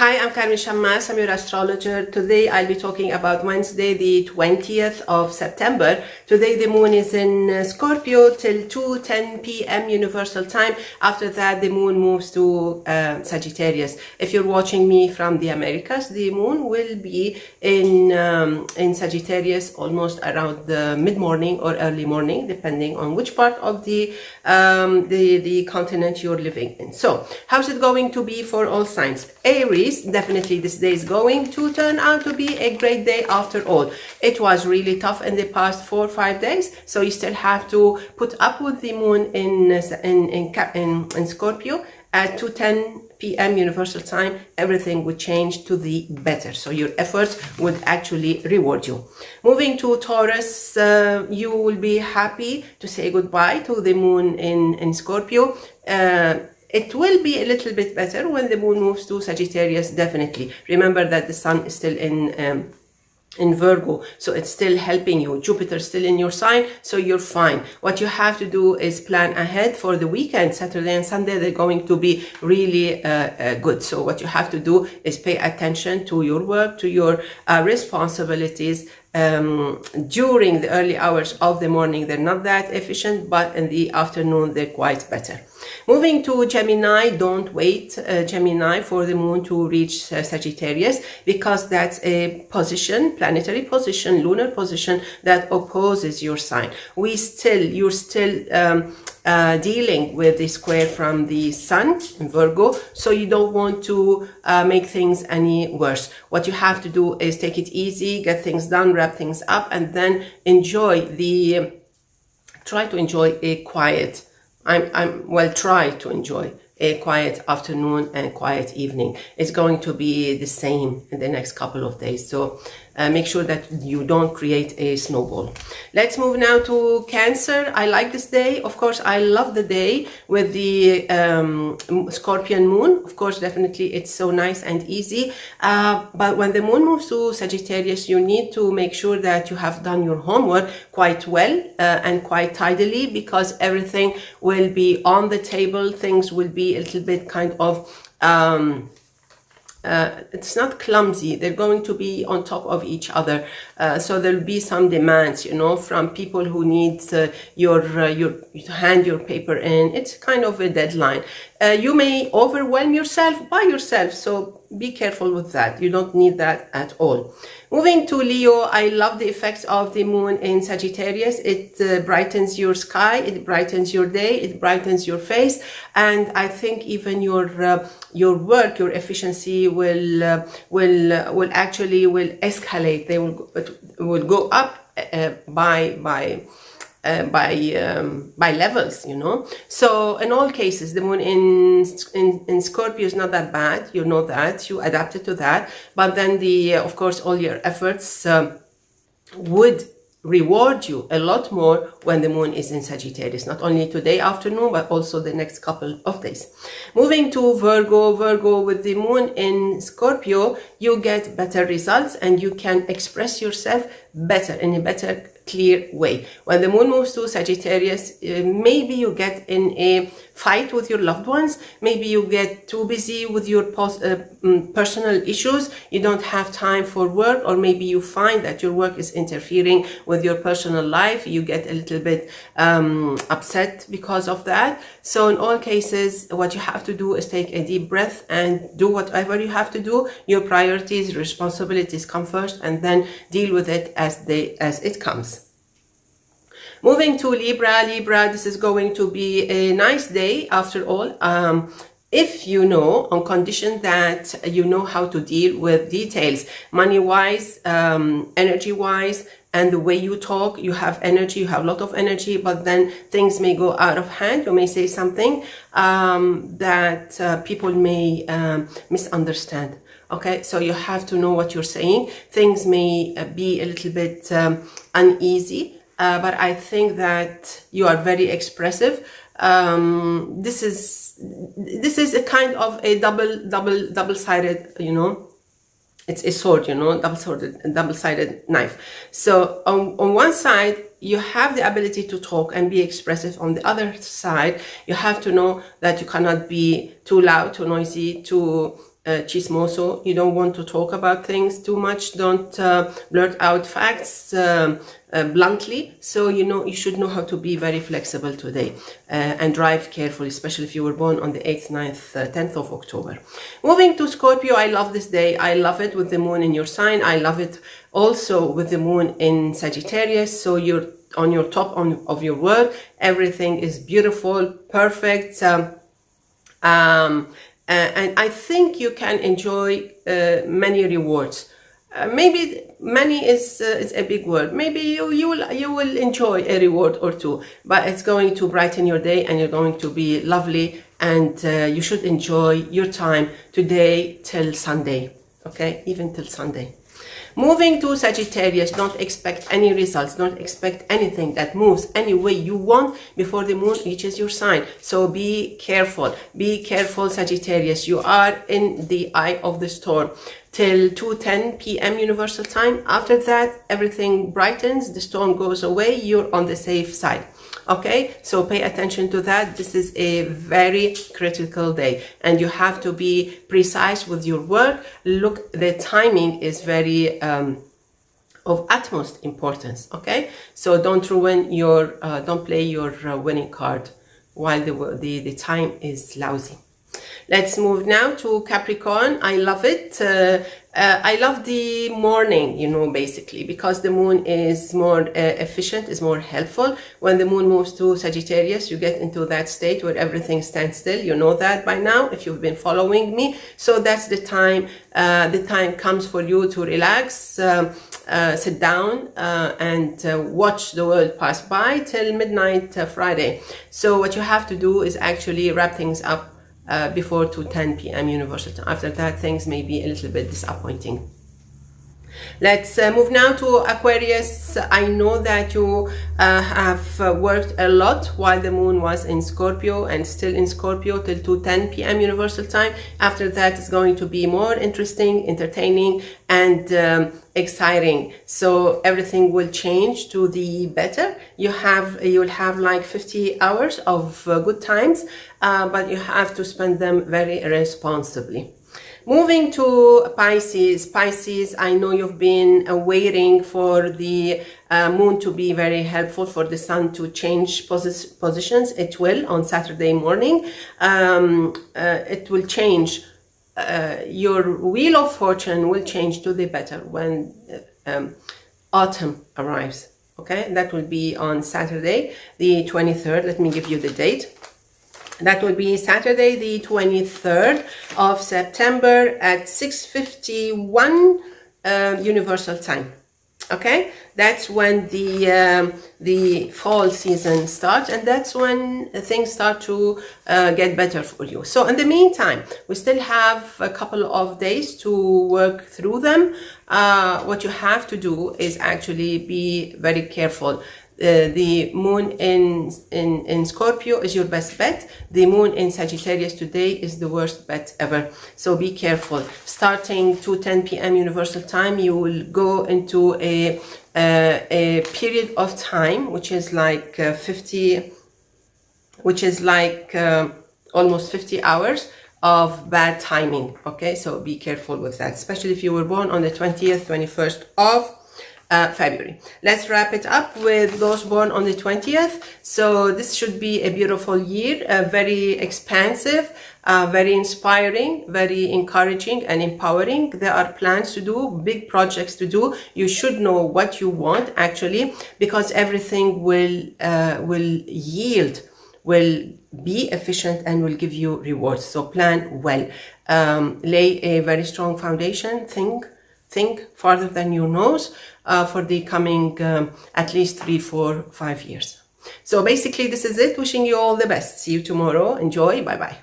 Hi, I'm Carmen Chammas. I'm your astrologer. Today I'll be talking about Wednesday, the 20th of September. Today the moon is in Scorpio till 2:10 p.m. Universal Time. After that, the moon moves to Sagittarius. If you're watching me from the Americas, the moon will be in Sagittarius almost around the mid-morning or early morning, depending on which part of the continent you're living in. So, how's it going to be for all signs? Aries, definitely this day is going to turn out to be a great day after all. It was really tough in the past 4 or 5 days, so you still have to put up with the moon in Scorpio at 2:10 p.m. Universal Time. Everything would change to the better, so your efforts would actually reward you. Moving to Taurus, you will be happy to say goodbye to the moon in Scorpio. It will be a little bit better when the moon moves to Sagittarius, definitely. Remember that the sun is still in Virgo, so it's still helping you. Jupiter is still in your sign, so you're fine. What you have to do is plan ahead for the weekend. Saturday and Sunday, they're going to be really good. So what you have to do is pay attention to your work, to your responsibilities. During the early hours of the morning, they're not that efficient, but in the afternoon, they're quite better. Moving to Gemini, don't wait, Gemini, for the moon to reach Sagittarius, because that's a position, planetary position, lunar position that opposes your sign. You're still dealing with the square from the sun in Virgo, so you don't want to make things any worse. What you have to do is take it easy, get things done, wrap things up, and then try to enjoy a quiet, try to enjoy a quiet afternoon and quiet evening. It's going to be the same in the next couple of days, so make sure that you don't create a snowball. Let's move now to Cancer. I like this day. Of course, I love the day with the Scorpion moon. Of course, definitely it's so nice and easy. But when the moon moves to Sagittarius, you need to make sure that you have done your homework quite well and quite tidily, because everything will be on the table. Things will be a little bit kind of it's not clumsy, they're going to be on top of each other, so there'll be some demands, you know, from people who need to hand your paper in. It's kind of a deadline. You may overwhelm yourself by yourself, so be careful with that. You don't need that at all. Moving to Leo, I love the effects of the moon in Sagittarius. It brightens your sky, it brightens your day, it brightens your face, and I think even your work, your efficiency will escalate. They will go up by levels, you know. So in all cases, the moon in Scorpio is not that bad. You know that, you adapted to that, but then of course all your efforts would reward you a lot more when the moon is in Sagittarius, not only today afternoon, but also the next couple of days. Moving to Virgo, with the moon in Scorpio, you get better results and you can express yourself better, in a better, clear way. When the moon moves to Sagittarius, maybe you get in a fight with your loved ones, maybe you get too busy with your personal issues, you don't have time for work, or maybe you find that your work is interfering with your personal life. You get a little bit upset because of that. So in all cases, what you have to do is take a deep breath and do whatever you have to do. Your priorities, responsibilities come first, and then deal with it as it comes. Moving to Libra, this is going to be a nice day after all. If you know, on condition that you know how to deal with details, money-wise, energy-wise, and the way you talk. You have energy, you have a lot of energy, but then things may go out of hand. You may say something that people may misunderstand. Okay, so you have to know what you're saying. Things may be a little bit uneasy, but I think that you are very expressive. This is a kind of a double-sided, you know, it's a sword, you know, double-sided knife. So on one side, you have the ability to talk and be expressive. On the other side, you have to know that you cannot be too loud, too noisy, too chismoso. You don't want to talk about things too much. Don't blurt out facts bluntly. So you should know how to be very flexible today and drive carefully, especially if you were born on the 8th, 9th, 10th of October. Moving to Scorpio, I love this day. I love it with the moon in your sign. I love it also with the moon in Sagittarius. So you're on your top of your work. Everything is beautiful, perfect. And I think you can enjoy many rewards. Maybe many is a big word. Maybe you will enjoy a reward or two, but it's going to brighten your day and you're going to be lovely, and you should enjoy your time today till Sunday, okay? Even till Sunday. Moving to Sagittarius, don't expect any results, don't expect anything that moves any way you want before the moon reaches your sign. So be careful, Sagittarius. You are in the eye of the storm till 2:10 p.m. Universal Time. After that, everything brightens, the storm goes away, you're on the safe side. Okay, so pay attention to that. This is a very critical day and you have to be precise with your work. Look, the timing is very of utmost importance. Okay, so don't ruin your don't play your winning card while the time is lousy. Let's move now to Capricorn. I love it. I love the morning, basically, because the moon is more efficient, is more helpful. When the moon moves to Sagittarius, you get into that state where everything stands still. You know that by now, if you've been following me. So that's the time comes for you to relax, sit down and watch the world pass by till midnight Friday. So what you have to do is actually wrap things up before 2:10 p.m. Universal Time. After that, things may be a little bit disappointing. Let's move now to Aquarius. I know that you have worked a lot while the moon was in Scorpio and still in Scorpio till 2:10 p.m. Universal Time. After that, it's going to be more interesting, entertaining, and exciting. So everything will change to the better. You'll have like 50 hours of good times, but you have to spend them very responsibly. Moving to Pisces. Pisces, I know you've been waiting for the moon to be very helpful, for the sun to change positions. It will on Saturday morning. It will change. Your wheel of fortune will change to the better when autumn arrives. Okay, that will be on Saturday, the 23rd. Let me give you the date. That will be Saturday, the 23rd of September at 6:51 Universal Time. Okay, that's when the fall season starts, and that's when things start to get better for you. So in the meantime, we still have a couple of days to work through them. What you have to do is actually be very careful. The moon in Scorpio is your best bet. The moon in Sagittarius today is the worst bet ever. So be careful. Starting 2:10 p.m. Universal Time, you will go into a period of time which is like almost 50 hours of bad timing. Okay, so be careful with that, especially if you were born on the 20th, 21st of February. Let's wrap it up with those born on the 20th. So this should be a beautiful year, very expansive, very inspiring, very encouraging and empowering. There are plans to do, big projects to do. You should know what you want actually, because everything will yield, will be efficient and will give you rewards. So plan well, lay a very strong foundation. Think farther than your nose for the coming at least 3, 4, 5 years. So basically this is it. Wishing you all the best. See you tomorrow. Enjoy. Bye bye.